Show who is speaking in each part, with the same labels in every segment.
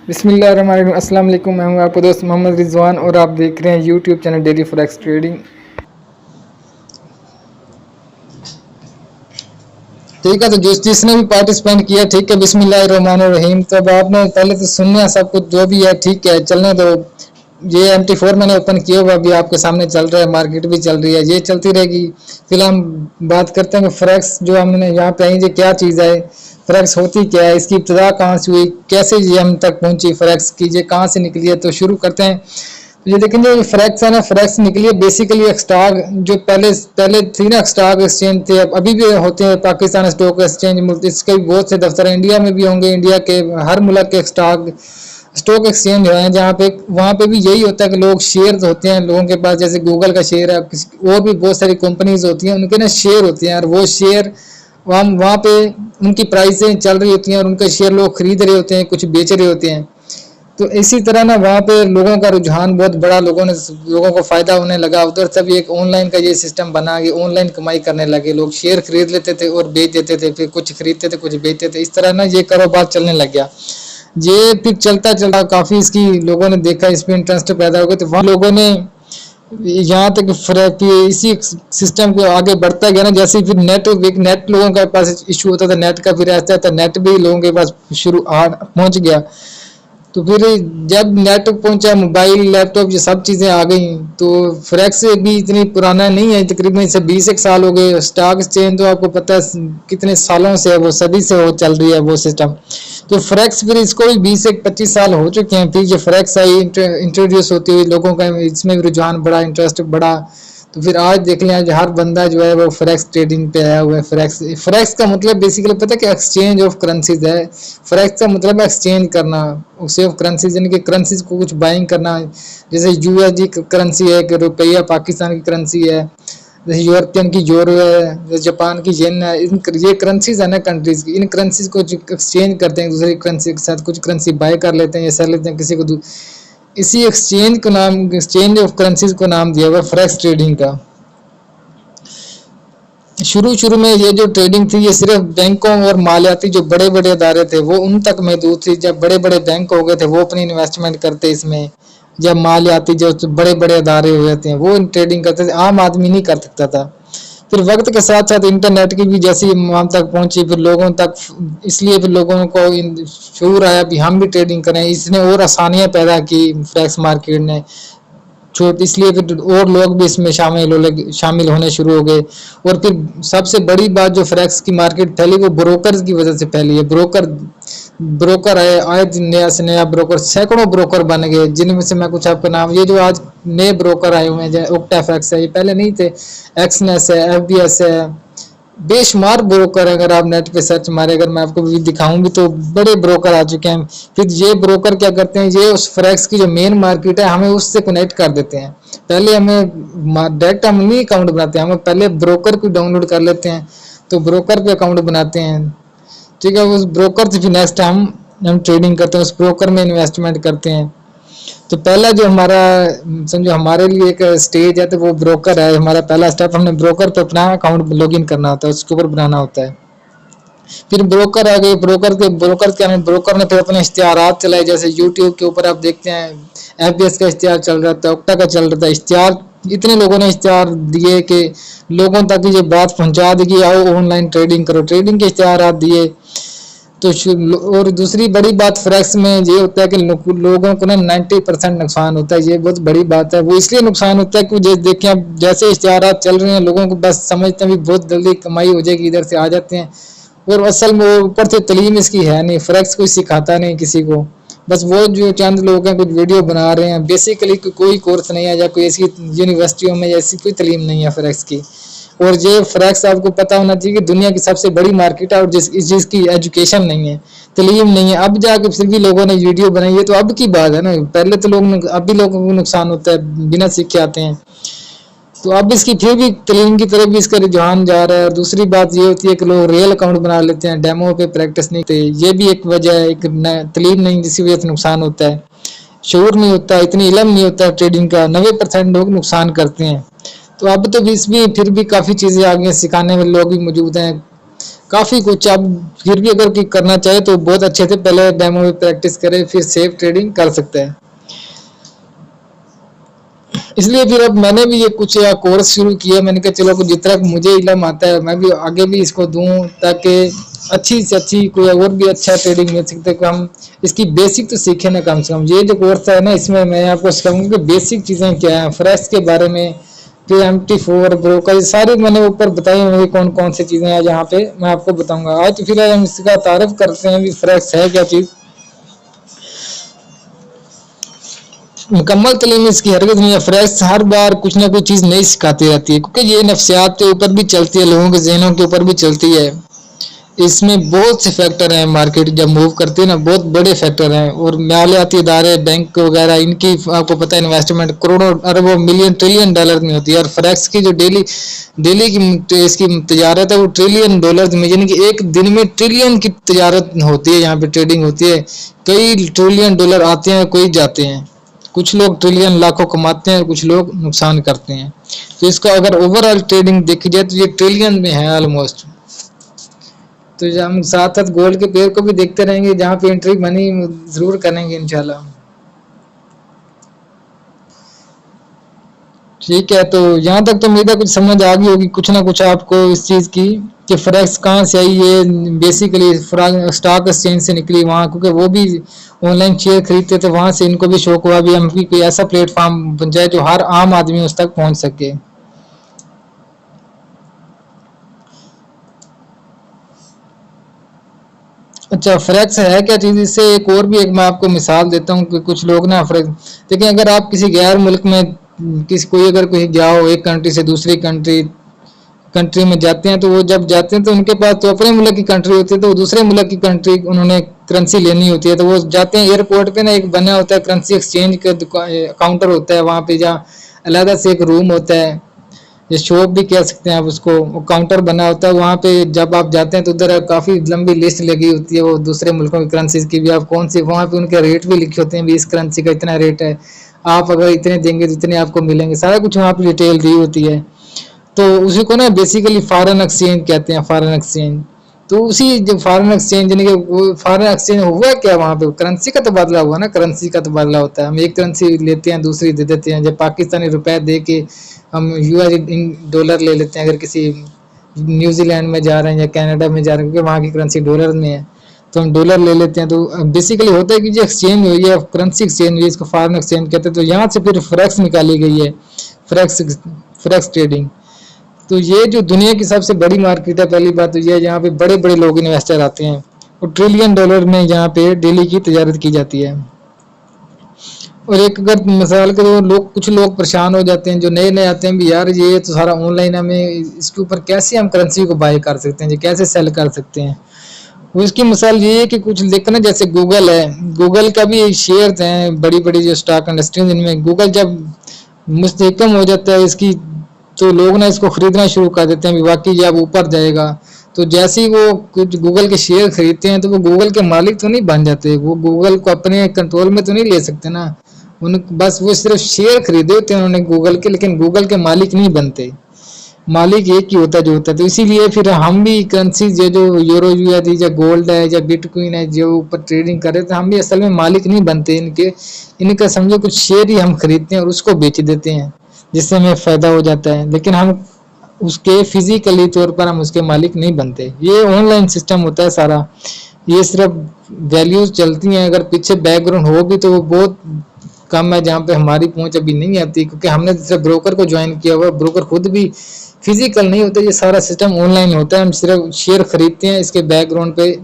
Speaker 1: बिस्मिल्लाहिर्रहमानिर्रहीम। अस्सलाम वालेकुम। मैं हूं आपका दोस्त मोहम्मद रिजवान और आप देख रहे हैं YouTube channel daily forex trading. ठीक है, तो जिसने भी पार्टिसिपेंट किया, ठीक है, बिस्मिल्लाहिर्रहमानिर्रहीम। तो अब आपने पहले तो सुनना सब कुछ जो भी है, ठीक है, चलने दो। ये MT4 मैंने ओपन किया हुआ अभी आपके सामने चल रहा है, मार्केट भी चल रही है, ये चलती रहेगी। फिलहाल हम बात करते हैं कि फॉरेक्स जो हमने यहाँ पे आई, ये क्या चीज़ है, फॉरेक्स होती क्या है, इसकी इब्तिदा कहाँ से हुई, कैसे ये हम तक पहुंची, फॉरेक्स की ये कहाँ से निकली है। तो शुरू करते हैं। ये देखेंगे फॉरेक्स है ना, फॉरेक्स निकली है बेसिकली एक स्टॉक जो पहले पहले थी ना, स्टॉक एक्सचेंज थे, अब अभी भी होते हैं पाकिस्तान स्टॉक एक्सचेंज। इसके भी बहुत से दफ्तर इंडिया में भी होंगे, इंडिया के हर मुल्क के स्टॉक स्टॉक एक्सचेंज है जहाँ पे, वहाँ पे भी यही होता है कि लोग शेयर होते हैं लोगों के पास, जैसे गूगल का शेयर है, और भी बहुत सारी कंपनीज होती हैं, उनके ना शेयर होते हैं, और वो शेयर वहाँ पे उनकी प्राइसें चल रही होती हैं और उनके शेयर लोग खरीद रहे होते हैं, कुछ बेच रहे होते हैं। तो इसी तरह ना वहाँ पे लोगों का रुझान बहुत बड़ा, लोगों को फायदा होने लगा। उधर से भी एक ऑनलाइन का ये सिस्टम बना कि ऑनलाइन कमाई करने लगे, लोग शेयर खरीद लेते थे और बेच देते थे, फिर कुछ खरीदते थे कुछ बेचते थे, इस तरह ना ये कारोबार चलने लग गया। ये फिर चलता चलता काफी इसकी लोगों ने देखा, इस पर इंटरेस्ट पैदा हो गया, तो वहाँ लोगों ने यहाँ तक कि इसी सिस्टम को आगे बढ़ता गया ना। जैसे फिर नेट लोगों के पास इशू होता था नेट का, फिर ऐसा था नेट भी लोगों के पास पहुंच गया। तो फिर जब नेट पहुंचा, मोबाइल लैपटॉप ये सब चीज़ें आ गई, तो फॉरेक्स भी इतनी पुराना नहीं है, तकरीबन इसे 20 एक साल हो गए। स्टॉक एक्सचेंज तो आपको पता है कितने सालों से है, वो सदी से वो चल रही है वो सिस्टम। तो फॉरेक्स फिर इसको भी 20 एक 25 साल हो चुके हैं। फिर ये फॉरेक्स आई, इंट्रोड्यूस होती हुई, लोगों का इसमें भी रुझान बढ़ा, इंटरेस्ट बढ़ा। तो फिर आज देख लें, आज हर बंदा जो है वो फॉरेक्स ट्रेडिंग पे आया हुआ है। फॉरेक्स का मतलब बेसिकली पता है कि एक्सचेंज ऑफ करेंसीज है। फॉरेक्स का मतलब एक्सचेंज करना ऑफ करेंसीज, यानी कि करेंसीज को कुछ बाइंग करना। जैसे USD करेंसी है, कि रुपया पाकिस्तान की करेंसी है, जैसे यूरोपियन की यूरो है, जैसे जापान की येन है, ये करेंसीज है ना कंट्रीज की। इन करेंसीज को एक्सचेंज करते हैं दूसरी करेंसी के साथ, कुछ करेंसी बाय कर लेते हैं या सेल लेते हैं किसी को। इसी एक्सचेंज को नाम, एक्सचेंज ऑफ करेंसीज को नाम दिया हुआ फॉरेक्स ट्रेडिंग का। शुरू शुरू में ये जो ट्रेडिंग थी, ये सिर्फ बैंकों और मालियाती जो बड़े बड़े अदारे थे वो उन तक महदूद थी। जब बड़े बड़े बैंक हो गए थे वो अपनी इन्वेस्टमेंट करते इसमें, जब मालियाती जो बड़े बड़े अदारे हो जाते हैं वो ट्रेडिंग करते थे, आम आदमी नहीं कर सकता था। फिर वक्त के साथ साथ इंटरनेट की भी जैसी वहां तक पहुंची, फिर लोगों तक, इसलिए फिर लोगों को शूर आया भी हम भी ट्रेडिंग करें। इसने और आसानियां पैदा की फॉरेक्स मार्केट ने, छोट इसलिए फिर और लोग भी इसमें शामिल होने शुरू हो गए। और फिर सबसे बड़ी बात, जो फॉरेक्स की मार्केट फैली वो ब्रोकर की वजह से फैली है। ब्रोकर आए, आए दिन नया से नया ब्रोकर, सैकड़ों ब्रोकर बन गए, जिनमें से मैं कुछ आपको नाम, ये जो आज नए ब्रोकर आए हुए हैं, जैसे ओक्टाफैक्स है, ये पहले नहीं थे, एक्सनेस है, FBS है, बेशुमार ब्रोकर, अगर आप नेट पे सर्च मारे, अगर मैं आपको भी दिखाऊं भी तो बड़े ब्रोकर आ चुके हैं। फिर ये ब्रोकर क्या करते हैं, ये उस फॉरेक्स की जो मेन मार्केट है हमें उससे कनेक्ट कर देते हैं। पहले हमें डायरेक्ट हम नहीं अकाउंट बनाते हैं, हमें पहले ब्रोकर को डाउनलोड कर लेते हैं, तो ब्रोकर पे अकाउंट बनाते हैं। ठीक है, उस ब्रोकर से फिर नेक्स्ट हम ट्रेडिंग करते हैं, उस ब्रोकर में इन्वेस्टमेंट करते हैं। तो पहला जो हमारा, समझो हमारे लिए एक स्टेज है, तो वो ब्रोकर है हमारा पहला स्टेप। हमने ब्रोकर पे अपना अकाउंट लॉगिन करना होता है, उसके ऊपर बनाना होता है। फिर ब्रोकर आ गए, ब्रोकर ने फिर अपने इश्तिहारात चलाए, जैसे यूट्यूब के ऊपर आप देखते हैं FBS का इश्तिहार चल रहा था, ओक्टा का चल रहा था इश्तिहार। इतने लोगों ने इश्तिहार दिए कि लोगों तक ये बात पहुंचा दी कि आओ ऑनलाइन ट्रेडिंग करो, ट्रेडिंग के इश्तिहारात दिए। तो और दूसरी बड़ी बात फॉरेक्स में ये होता है कि लोगों को ना 90% नुकसान होता है। ये बहुत बड़ी बात है। वो इसलिए नुकसान होता है कि जैसे देखें अब, जैसे इश्तिहारात चल रहे हैं, लोगों को बस समझते हैं भी बहुत जल्दी कमाई हो जाएगी, इधर से आ जाते हैं, और असल में ऊपर से तलीम इसकी है नहीं, फॉरेक्स कोई सिखाता नहीं किसी को। बस वो जो चंद लोग हैं कुछ वीडियो बना रहे हैं, बेसिकली कोई कोर्स नहीं है, या कोई ऐसी यूनिवर्सिटियों में ऐसी कोई तलीम नहीं है फॉरेक्स की। और ये फॉरेक्स आपको पता होना चाहिए कि दुनिया की सबसे बड़ी मार्केट है, और जिसकी एजुकेशन नहीं है, तलीम नहीं है, अब जाके फिर भी लोगों ने वीडियो बनाई है, तो अब की बात है ना। पहले तो अब भी लोगों को नुकसान होता है, बिना सीखे आते हैं। तो अब इसकी फिर भी तलीम की तरफ भी इसका रुझान जा रहा है। और दूसरी बात ये होती है कि लोग रियल अकाउंट बना लेते हैं, डेमो पे प्रैक्टिस नहीं करते, ये भी एक वजह है, एक तलीम नहीं जिसकी वजह से नुकसान होता है। शऊर नहीं होता, इतनी इलम नहीं होता ट्रेडिंग का, 90% लोग नुकसान करते हैं। तो अब तो इसमें फिर भी काफ़ी चीज़ें आ गई हैं, सिखाने में लोग भी मौजूद हैं। काफ़ी कुछ। आप फिर भी अगर करना चाहे तो बहुत अच्छे से पहले डेमो में प्रैक्टिस करें, फिर सेफ ट्रेडिंग कर सकते हैं। इसलिए फिर अब मैंने भी ये कुछ या कोर्स शुरू किया। मैंने कहा चलो जितना मुझे इल्म आता है मैं भी आगे भी इसको दूं, ताकि अच्छी से अच्छी कोई और भी अच्छा ट्रेडिंग मिल सकता है कि हम इसकी बेसिक तो सीखें ना कम से कम। ये जो कोर्स है ना, इसमें मैं आपको सिखाऊंगा कि बेसिक चीज़ें क्या हैं, फ्रेक्स के बारे में, फिर MT4 ब्रोकर, सारी मैंने ऊपर बताई होंगी कौन कौन सी चीज़ें हैं। यहाँ पे मैं आपको बताऊंगा। आज तो फिलहाल हम इसका तारफ करते हैं भी फ्रेक्स है क्या चीज़। मुकम्मल तालीम इसकी हरकत नहीं है। फ्रेश हर बार कुछ ना कुछ चीज़ नई सिखाती रहती है, क्योंकि ये नफ्सियात के ऊपर भी चलती है, लोगों के जहनों के ऊपर भी चलती है। इसमें बहुत से फैक्टर हैं। मार्केट जब मूव करती है ना, बहुत बड़े फैक्टर हैं। और मालियाती इदारे, बैंक वगैरह, इनकी आपको पता है इन्वेस्टमेंट करोड़ों अरबों मिलियन ट्रिलियन डॉलर में होती है। और फॉरेक्स की जो डेली डेली की इसकी तजारत है वो ट्रिलियन डॉलर में, यानी कि एक दिन में ट्रिलियन की तजारत होती है, यहाँ पे ट्रेडिंग होती है। कई ट्रिलियन डॉलर आते हैं, कोई जाते हैं। कुछ लोग ट्रिलियन लाखों कमाते हैं, कुछ लोग नुकसान करते हैं। तो इसका अगर ओवरऑल ट्रेडिंग देखी जाए तो ये ट्रिलियन में है ऑलमोस्ट। तो हम साथ साथ गोल्ड के पेयर को भी देखते रहेंगे, जहाँ पे एंट्री मनी जरूर करेंगे इंशाल्लाह। ठीक है, तो यहाँ तक तो उम्मीद है कुछ समझ आ गई होगी कुछ ना कुछ आपको इस चीज़ की, कि फॉरेक्स कहाँ से आई है। बेसिकली स्टॉक एक्सचेंज से निकली वहाँ, क्योंकि वो भी ऑनलाइन शेयर खरीदते थे, वहाँ से इनको भी शौक हुआ भी हम भी कोई ऐसा प्लेटफॉर्म बन जाए जो हर आम आदमी उस तक पहुँच सके। अच्छा, फ्रेक्स है क्या चीज़, इससे एक और भी एक मैं आपको मिसाल देता हूँ कि कुछ लोग ना फ्रेक्स देखिए, अगर आप किसी गैर मुल्क में किसी कोई अगर कोई जाओ, एक कंट्री से दूसरी कंट्री कंट्री में जाते हैं, तो वो जब जाते हैं तो उनके पास तो अपने मुल्क की कंट्री होती है, तो वो दूसरे मुल्क की कंट्री उन्होंने करेंसी लेनी होती है। तो वो जाते हैं एयरपोर्ट पे ना, एक बना होता है करेंसी एक्सचेंज का काउंटर होता है वहाँ पे, जहाँ अलहदा से एक रूम होता है, ये शॉप भी कह सकते हैं आप उसको। वो काउंटर बना होता है वहाँ पे, जब आप जाते हैं तो उधर काफ़ी लंबी लिस्ट लगी होती है वो दूसरे मुल्कों की करेंसीज की भी, आप कौन सी, वहाँ पे उनके रेट भी लिखे होते हैं भी इस करेंसी का इतना रेट है, आप अगर इतने देंगे तो इतने आपको मिलेंगे, सारा कुछ वहाँ पे डिटेल दी होती है। तो उसी को ना बेसिकली फॉरेन एक्सचेंज कहते हैं, फॉरेन एक्सचेंज। तो उसी जो फॉरेन एक्सचेंज यानी कि वो फॉरेन एक्सचेंज हुआ क्या वहाँ पे, करेंसी का तबादला हुआ ना, करेंसी का तबादला होता है। हम एक करेंसी लेते हैं दूसरी दे देते हैं। जब पाकिस्तानी रुपए दे के हम US डॉलर ले लेते हैं, अगर किसी न्यूजीलैंड में जा रहे हैं या कनाडा में जा रहे हैं, क्योंकि वहाँ की करेंसी डॉलर में है, तो हम डॉलर ले लेते हैं। तो बेसिकली होता है कि जो एक्सचेंज हुई है, करेंसी एक्सचेंज हुई है, इसको फॉरेन एक्सचेंज कहते हैं। तो यहाँ से फिर फ्रेक्स निकाली गई है, फ्रेक्स फ्रेक्स ट्रेडिंग। तो ये जो दुनिया की सबसे बड़ी मार्केट है, पहली बात तो ये है, यहाँ पे बड़े बड़े लोग इन्वेस्टर आते हैं और ट्रिलियन डॉलर में यहाँ पे डेली की तजारत की जाती है। और एक अगर मिसाल के तो लोग कुछ लोग परेशान हो जाते हैं जो नए नए आते हैं भी, यार ये तो सारा ऑनलाइन, हमें इसके ऊपर कैसे हम करेंसी को बाय कर सकते हैं, कैसे सेल कर सकते हैं। वो इसकी मिसाल ये है कि कुछ देखना, जैसे गूगल है, गूगल का भी शेयर हैं बड़ी बड़ी जो स्टॉक इंडस्ट्री, जिनमें गूगल जब मुस्तकम हो जाता है इसकी, तो लोग ना इसको खरीदना शुरू कर देते हैं, वाकई ये अब ऊपर जाएगा। तो जैसे ही वो कुछ गूगल के शेयर खरीदते हैं, तो वो गूगल के मालिक तो नहीं बन जाते, वो गूगल को अपने कंट्रोल में तो नहीं ले सकते ना। उन बस वो सिर्फ शेयर खरीदे होते हैं उन्होंने गूगल के, लेकिन गूगल के मालिक नहीं बनते। मालिक एक ही होता है जो होता है। तो इसीलिए फिर हम भी करेंसी जो यूरो USD या गोल्ड है या बिटकॉइन है जो ऊपर ट्रेडिंग कर रहे थे, हम भी असल में मालिक नहीं बनते इनके। इनका समझो कुछ शेयर ही हम खरीदते हैं और उसको बेच देते हैं, जिससे हमें फ़ायदा हो जाता है, लेकिन हम उसके फिजिकली तौर पर हम उसके मालिक नहीं बनते। ये ऑनलाइन सिस्टम होता है सारा। ये सिर्फ वैल्यूज चलती हैं, अगर पीछे बैकग्राउंड हो भी तो वो बहुत कम है, जहाँ पे हमारी पहुंच अभी नहीं आती, क्योंकि हमने सिर्फ ब्रोकर को ज्वाइन किया हुआ। ब्रोकर खुद भी फिजिकल नहीं होता, ये सारा सिस्टम ऑनलाइन होता है। हम सिर्फ शेयर खरीदते हैं, इसके बैकग्राउंड पे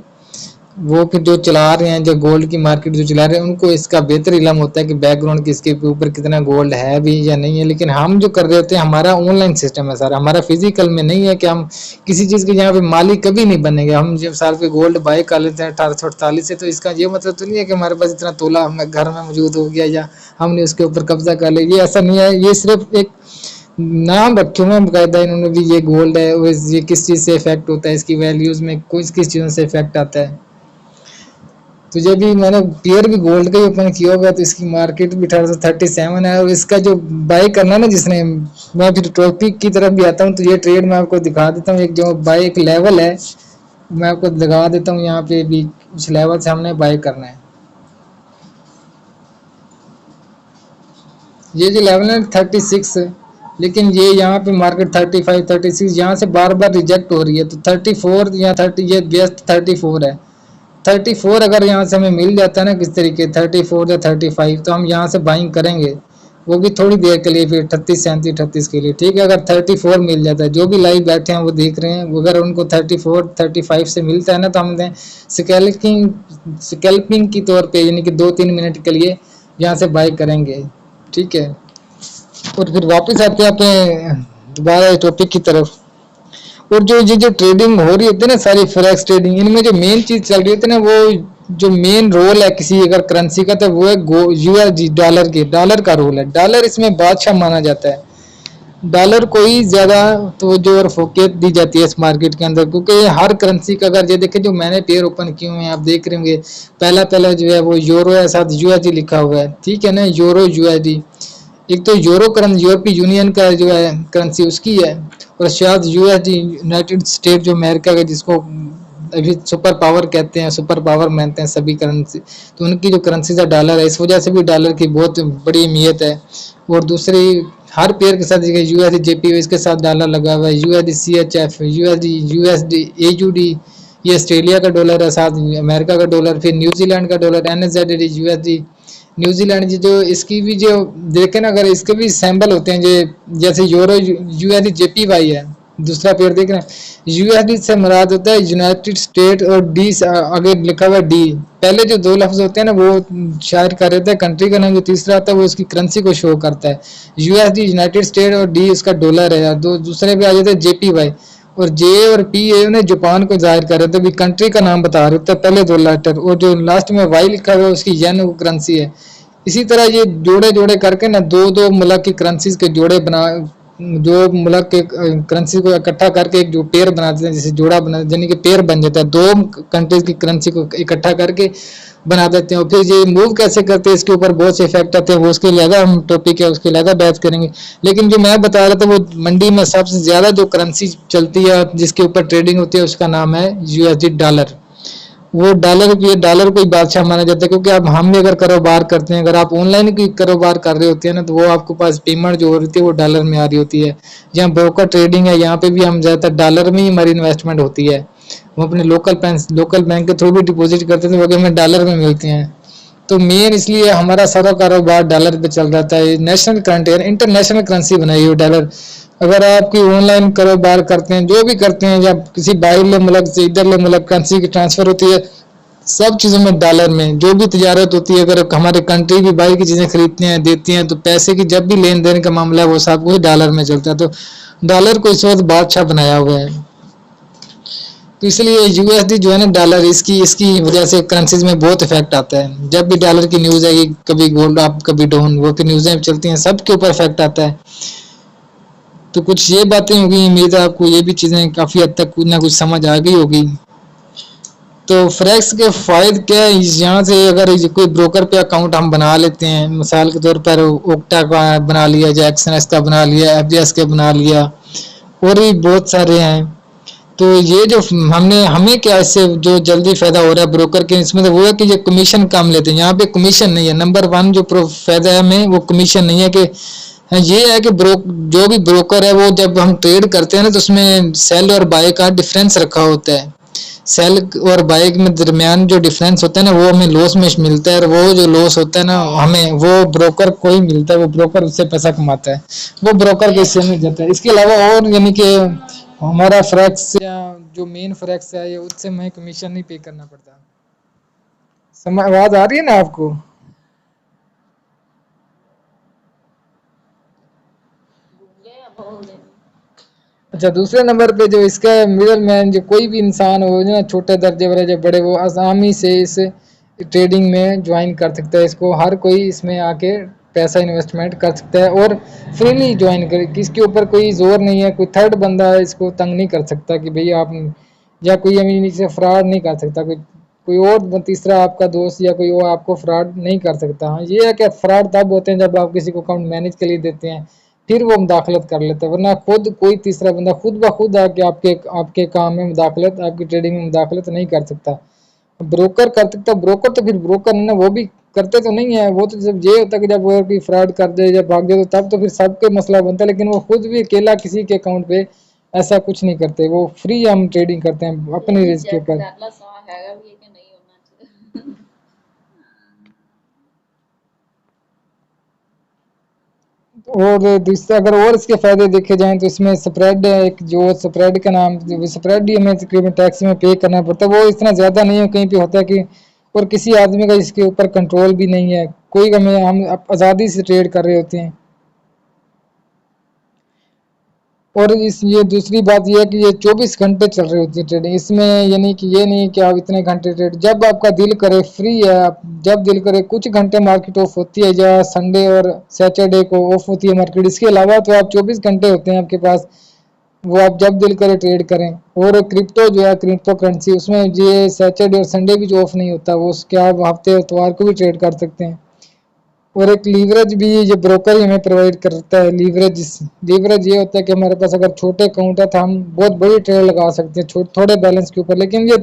Speaker 1: वो फिर जो चला रहे हैं, जो गोल्ड की मार्केट जो चला रहे हैं, उनको इसका बेहतर इल्म होता है कि बैकग्राउंड किसके ऊपर कितना गोल्ड है भी या नहीं है। लेकिन हम जो कर रहे होते हैं, हमारा ऑनलाइन सिस्टम है सारा, हमारा फिजिकल में नहीं है कि हम किसी चीज़ के यहाँ पे मालिक कभी नहीं बनेंगे। हम जब साल पे गोल्ड बाय कर लेते हैं 1848 से, तो इसका ये मतलब तो नहीं है कि हमारे पास इतना तोला हमें घर में मौजूद हो गया या हमने उसके ऊपर कब्जा कर लिया, ये ऐसा नहीं है। ये सिर्फ एक नाम रखे हुए हैं बाकायदा इन्होंने भी, ये गोल्ड है, ये किस चीज़ से इफेक्ट होता है, इसकी वैल्यूज़ में किस चीज़ों से इफेक्ट आता है। तो जब भी मैंने पेयर भी गोल्ड का ही ओपन किया होगा, तो इसकी मार्केट भी 1837 है। और इसका जो बाय करना ना जिसने, मैं फिर टॉपिक की तरफ भी आता हूँ, तो ये ट्रेड मैं आपको दिखा देता हूँ। एक जो बाय एक लेवल है, मैं आपको लगा देता हूँ यहाँ पे भी उस लेवल से हमने बाय करना है। ये जो लेवल है 36 है, लेकिन ये यहाँ पे मार्केट 35 36 यहाँ से बार बार रिजेक्ट हो रही है, तो 34 या 30 ये बेस्ट 34 है। 34 अगर यहाँ से हमें मिल जाता है ना किस तरीके 34 या 35, तो हम यहाँ से बाइंग करेंगे, वो भी थोड़ी देर के लिए, फिर 38 37 38 के लिए, ठीक है। अगर 34 मिल जाता है, जो भी लाइव बैठे हैं वो देख रहे हैं, अगर उनको 34 35 से मिलता है ना, तो हम स्कैल्पिंग की तौर पे यानी कि 2-3 मिनट के लिए यहाँ से बाई करेंगे, ठीक है। और फिर वापस आते हैं अपने दोबारा टॉपिक की तरफ। और जो ये जो ट्रेडिंग हो रही होती है ना सारी फॉरेक्स ट्रेडिंग, इनमें जो मेन चीज चल रही होती है ना, वो जो मेन रोल है किसी अगर करेंसी का, तो वो है यूएसडी डॉलर के, डॉलर का रोल है। डॉलर इसमें बादशाह माना जाता है। डॉलर को ही ज्यादा तवज्जो और फोकस दी जाती है इस मार्केट के अंदर, क्योंकि हर करेंसी का अगर ये देखें, जो मैंने पेयर ओपन किए हुए हैं आप देख रहे होंगे, पहला पहला जो है वो यूरो है, साथ यूएसडी लिखा हुआ है, ठीक है ना, यूरो यूएसडी। एक तो यूरो करेंसी यूरोपीय यूनियन का जो है करेंसी उसकी है, और शायद यूएसडी यूनाइटेड स्टेट जो अमेरिका का, जिसको अभी सुपर पावर कहते हैं, सुपर पावर मानते हैं सभी करेंसी, तो उनकी जो करेंसी का डॉलर है, इस वजह से भी डॉलर की बहुत बड़ी अहमियत है। और दूसरी हर पेयर के साथ यूएसडी जेपी इसके साथ डॉलर लगा हुआ है, यूएसडी सीएचएफ, यूएसडी एयूडी, ये ऑस्ट्रेलिया का डॉलर है, साथ अमेरिका का डॉलर, फिर न्यूजीलैंड का डॉलर एनएसजेड यूएसडी न्यूजीलैंड की, जो इसकी भी जो देखे ना, अगर इसके भी सैंपल होते हैं, जो जैसे यूरो यूएसडी जेपीवाई है, दूसरा पेयर देख रहे हैं, यूएसडी से मुराद होता है यूनाइटेड स्टेट, और डी आगे लिखा हुआ है डी। पहले जो दो लफ्ज होते हैं ना वो शायर कर रहे थे कंट्री का नाम, जो तीसरा आता है वो उसकी करेंसी को शो करता है। यूएसडी यूनाइटेड स्टेट और डी उसका डॉलर है, दो दूसरे पे आ जाते हैं जेपीवाई, और जे और पी ए ने जापान को जाहिर कर रहे थे, भी कंट्री का नाम बता रहे थे पहले दो लेटर, और जो लास्ट में वाई लिखा हुआ है उसकी येन करेंसी है। इसी तरह ये जोड़े जोड़े करके ना दो दो मुल्क की करेंसीज के जोड़े बना, जो मुल्क के करेंसी को इकट्ठा करके एक जो पेयर बना देते हैं, जैसे जोड़ा बना यानी कि पेयर बन जाता है, दो कंट्रीज की करेंसी को इकट्ठा करके बना देते हैं। और फिर ये मूव कैसे करते हैं, इसके ऊपर बहुत से इफेक्ट आते हैं, वो उसके लिहाजा हम टॉपिक है, उसके लिहाजा बात करेंगे। लेकिन जो मैं बता रहा था, वो मंडी में सबसे ज्यादा जो करेंसी चलती है जिसके ऊपर ट्रेडिंग होती है, उसका नाम है यूएसडी डॉलर। वो डॉलर को ही बादशाह माना जाता है, क्योंकि आप हम भी अगर कारोबार करते हैं, अगर आप ऑनलाइन की कारोबार कर रहे होते हैं ना, तो वो आपके पास पेमेंट जो हो रही है वो डॉलर में आ रही होती है। जहाँ ब्रोकर ट्रेडिंग है, यहाँ पे भी हम ज्यादातर डॉलर में ही हमारी इन्वेस्टमेंट होती है। हम अपने लोकल बैंक के थ्रू भी डिपॉजिट करते हैं, तो वो हमें डॉलर में मिलते हैं। तो मेन इसलिए हमारा सारा कारोबार डॉलर पे चल रहा है। नेशनल करंट है, इंटरनेशनल करेंसी बनाई हुई डॉलर। अगर आपकी ऑनलाइन कारोबार करते हैं, जो भी करते हैं, या किसी बाहर मुल्क से इधर मुल्क करेंसी की ट्रांसफर होती है, सब चीजों में डॉलर में जो भी तजारत होती है, अगर हमारे कंट्री भी बाहर की चीजें खरीदते हैं देती हैं, तो पैसे की जब भी लेन देन का मामला है वो सब कुछ डॉलर में चलता है। तो डॉलर को इस वक्त बादशाह बनाया हुआ है। तो इसलिए यूएसडी जो है ना डॉलर, इसकी इसकी वजह से करेंसीज में बहुत इफेक्ट आता है। जब भी डॉलर की न्यूज आएगी, कभी गोल्ड अप कभी डाउन, वो फिर न्यूज़ें चलती हैं, सबके ऊपर इफेक्ट आता है। तो कुछ ये बातें होगी, उम्मीद है आपको ये भी चीजें काफी हद तक कुछ ना कुछ समझ आ गई होगी। तो फ्रेक्स के फायदे क्या है, यहाँ से अगर कोई ब्रोकर पे अकाउंट हम बना लेते हैं, मिसाल के तौर पर ओक्टा का बना लिया, जैक्सनस का बना लिया, एफजीएस का बना लिया, और भी बहुत सारे हैं। तो ये जो हमें क्या इससे जो जल्दी फायदा हो रहा है ब्रोकर के, इसमें तो वो है कि ये कमीशन कम लेते हैं। यहाँ पे कमीशन नहीं है। नंबर 1 जो फायदा है हमें, वो कमीशन नहीं है। कि ये है कि जो भी ब्रोकर है, वो जब हम ट्रेड करते हैं ना, तो उसमें सेल और बाय का डिफरेंस रखा होता है। सेल और बाय में दरमियान जो डिफरेंस होता है ना, वो हमें लॉस में मिलता है, और वो जो लॉस होता है ना हमें, वो ब्रोकर को ही मिलता है। वो ब्रोकर उससे पैसा कमाता है, वो ब्रोकर के हिस्से में जाता है। इसके अलावा और यानी कि हमारा फ्रैक्स या जो मेन फ्रैक्स है, ये उससे हमें कमीशन नहीं पे करना पड़ता। समझ आवाज आ रही है ना आपको? अच्छा, दूसरे नंबर पे जो इसका मिडल मैन, जो कोई भी इंसान हो ना, छोटे दर्जे वाले जो बड़े, वो आसानी से इस ट्रेडिंग में ज्वाइन कर सकता है। इसको हर कोई इसमें आके पैसा इन्वेस्टमेंट कर सकता है, और फ्रीली ज्वाइन कर, किसके ऊपर कोई जोर नहीं है, कोई थर्ड बंदा है इसको तंग नहीं कर सकता कि भाई आप, या कोई अमीनी से फ्रॉड नहीं कर सकता, कोई और तीसरा आपका दोस्त या कोई और आपको फ्रॉड नहीं कर सकता। हाँ, ये है कि फ्रॉड तब होते हैं जब आप किसी को अकाउंट मैनेज के लिए देते हैं, फिर वो मुदाखलत कर लेता है, वरना खुद कोई तीसरा बंदा खुद ब खुद आके आपके आपके काम में मुदाखलत, आपकी ट्रेडिंग में मुदाखलत नहीं कर सकता। ब्रोकर कर सकता, ब्रोकर तो फिर ब्रोकर है ना, वो भी करते तो नहीं है, वो तो जब ये होता है कि जब वो कोई फ्रॉड कर दे या भाग जाए तो तब तो फिर सबके मसला बनता है, लेकिन वो खुद भी अकेला किसी के अकाउंट पे ऐसा कुछ नहीं करते, वो फ्री हम ट्रेडिंग करते हैं अपनी रिस्क के ऊपर। और दूसरा अगर और इसके फायदे देखे जाएं तो इसमें स्प्रेड है एक, जो स्प्रेड का नाम, स्प्रेड ही हमें तकरीबन टैक्स में पे करना पड़ता है, वो इतना ज़्यादा नहीं है, कहीं पे होता है कि और किसी आदमी का इसके ऊपर कंट्रोल भी नहीं है, कोई हमें हम आज़ादी से ट्रेड कर रहे होते हैं। और इस ये दूसरी बात ये है कि ये 24 घंटे चल रही होती है ट्रेडिंग इसमें, यानी कि ये नहीं कि आप इतने घंटे ट्रेड, जब आपका दिल करे फ्री है, आप जब दिल करे, कुछ घंटे मार्केट ऑफ होती है या संडे और सैटरडे को ऑफ होती है मार्केट, इसके अलावा तो आप 24 घंटे होते हैं आपके पास, वो आप जब दिल करे ट्रेड करें। और क्रिप्टो जो है, क्रिप्टो करेंसी, उसमें ये सैटरडे और संडे भी जो ऑफ नहीं होता, वो उसके आप हफ्ते इतवार को भी ट्रेड कर सकते हैं। और एक लीवरेज भी ये ब्रोकर ही हमें प्रोवाइड करता है। लीवरेज, लीवरेज ये होता है कि हमारे पास अगर छोटे अकाउंट है तो हम बहुत बड़ी ट्रेड लगा सकते हैं थोड़े बैलेंस के ऊपर, लेकिन ये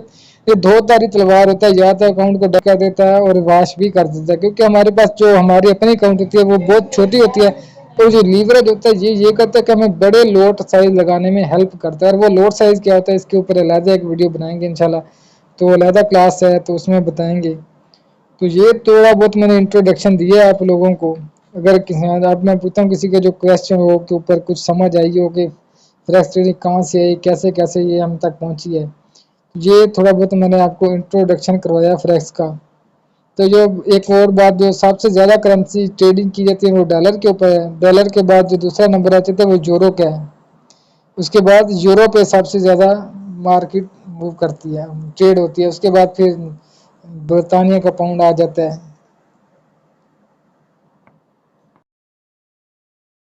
Speaker 1: दो धारी तलवार होता है, या तो अकाउंट को डका देता है और वाश भी कर देता है, क्योंकि हमारे पास जो हमारी अपनी अकाउंट होती है वो बहुत छोटी होती है। और जो लीवरेज होता है ये करता है कि हमें बड़े लोट साइज लगाने में हेल्प करता है। और वो लोट साइज क्या होता है, इसके ऊपर अलहदा एक वीडियो बनाएंगे इंशाल्लाह, तो अलहदा क्लास है तो उसमें बताएंगे। तो ये थोड़ा बहुत मैंने इंट्रोडक्शन दिया है आप लोगों को। अगर किसी आप, मैं पूछता हूँ किसी का जो क्वेश्चन हो के ऊपर कुछ समझ आई हो कि फ्रेश ट्रेडिंग कहाँ से आई, कैसे कैसे ये हम तक पहुँची है, ये थोड़ा बहुत मैंने आपको इंट्रोडक्शन करवाया फ्रेक्स का। तो जो एक और बात, जो सबसे ज़्यादा करेंसी ट्रेडिंग की जाती है वो डॉलर के ऊपर है। डॉलर के बाद जो दूसरा नंबर आता है वो यूरो का है। उसके बाद यूरो पे सबसे ज़्यादा मार्केट मूव करती है, ट्रेड होती है। उसके बाद फिर बरतानिया का पाउंड आ जाता है।